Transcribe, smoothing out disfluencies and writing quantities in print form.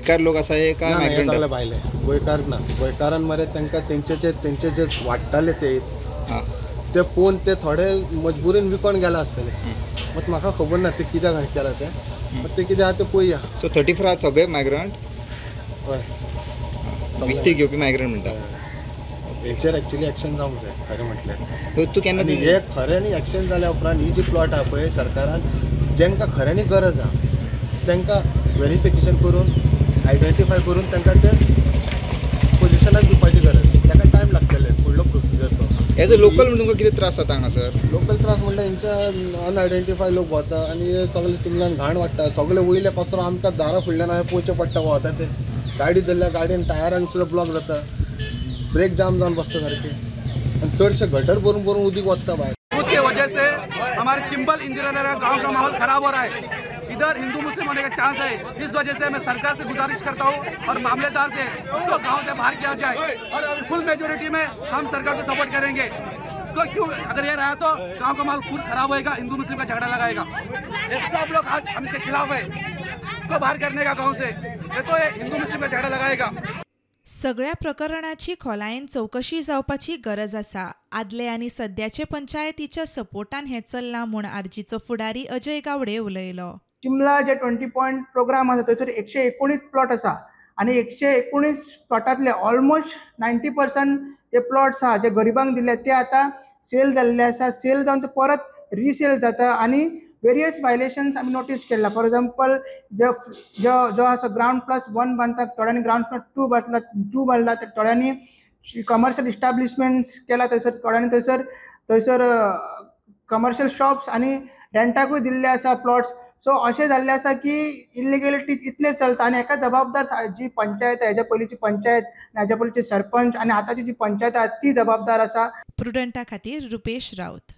बेकार लोक असाय का मायग्रंट सगळे भायले गोंयकार ना गोंयकारान मरे तांकां तेंचे जे वाडटाले ते पोवन ते थोडे मजबुरीन विकोन गेला आसतले बट म्हाका खबर ना ते कित्याक केला ते बट ते कितें आहा ते पळोवया. सो 34 आहात सगळे मायग्रंट हय विकती घेवपी मायग्रंट म्हणटा हेचेर एक्चुअली एक्शन जावंक जाय खरें म्हटल्यार. तूं केन्ना हे खऱ्यांनी एक्शन जाल्या उपरांत ही जी प्लॉट आहा पळय सरकारान जेंकां खऱ्यांनी गरज आहा तांकां व्हेरिफिकेशन करून आयडेंटिफाय करून तांकां ते पोजिशनाक दिवपाची गरज. ताका टायम लागतले फुडलो प्रोसिजर तो. एज अ लोकल म्हणून तुमकां कितें त्रास जाता हांगासर? लोकल त्रास म्हणल्यार हेंचे अनआयडेंटिफाय लोक वता आनी सगळे चिमल्यान घाण वाडटा. सगळे वयले कचरो आमकां दारा फुडल्यान हांवें पळोवचें पडटा वता ते गाडी धरल्या गाडयेन टायरान सुद्दां ब्लॉक जाता ब्रेक जाम जावन बसता सारके आनी चडशे गटर भरून भरून उदीक वता भायर. उसके वजह से हमारे चिंबल इंजीनियर गांव का माहौल खराब हो रहा है. इधर हिंदू मुस्लिम होने का चांस है. इस वजह से मैं सरकार से गुजारिश करता हूं और मामलेदार से उसको गांव से बाहर किया जाए और फुल मेजोरिटी में हम सरकार को सपोर्ट करेंगे. इसको क्यों अगर ये रहा तो गांव का माहौल खुद खराब होएगा. हिंदू मुस्लिम का झगड़ा लगाएगा. ये सब लोग आज हम इसके खिलाफ है. इसको बाहर करने का गाँव से ये तो हिंदू मुस्लिम का झगड़ा लगाएगा. सगळ्या प्रकरणाची खोलायेन चौकशी जावपाची गरज आसा. आदले आनी सद्याचे पंचायतीच्या सपोर्टान हें चल्लां म्हूण आरजीचो फुडारी अजय गावडे उलयलो. शिमला जे 20 पॉयंट प्रोग्राम आसा थंयसर 119 प्लॉट आसा आनी 119 प्लॉटांतले ऑलमोस्ट 90% जे प्लॉट्स आहा जे गरिबांक दिले ते आतां सेल जाल्ले आसा. सेल जावन ते परत रिसेल जाता आनी वेरियस वायलेशन्स आमी नोटीस केला. फॉर एग्जांपल जो आसा ग्राउंड प्लस 1 बांदता थोड्यांनी ग्राउंड प्लस 2 बांदला थोड्यांनी कमर्शियल इस्टाब्लिशमेंट्स केला थंयसर थोड्यांनी थंयसर कमर्शियल शॉप्स आनी रेंटाकूय दिल्ले आसा प्लॉट्स. सो अशें जाल्लें आसा की इलिगेलिटी इतले चलता आनी हेका जबाबदार जी पंचायत हेच्या पयलींची पंचायत हेच्या पयलींची सरपंच आनी आतांची जी पंचायत आहा ती जबाबदार आसा. प्रुडंटा खातीर रुपेश राऊत.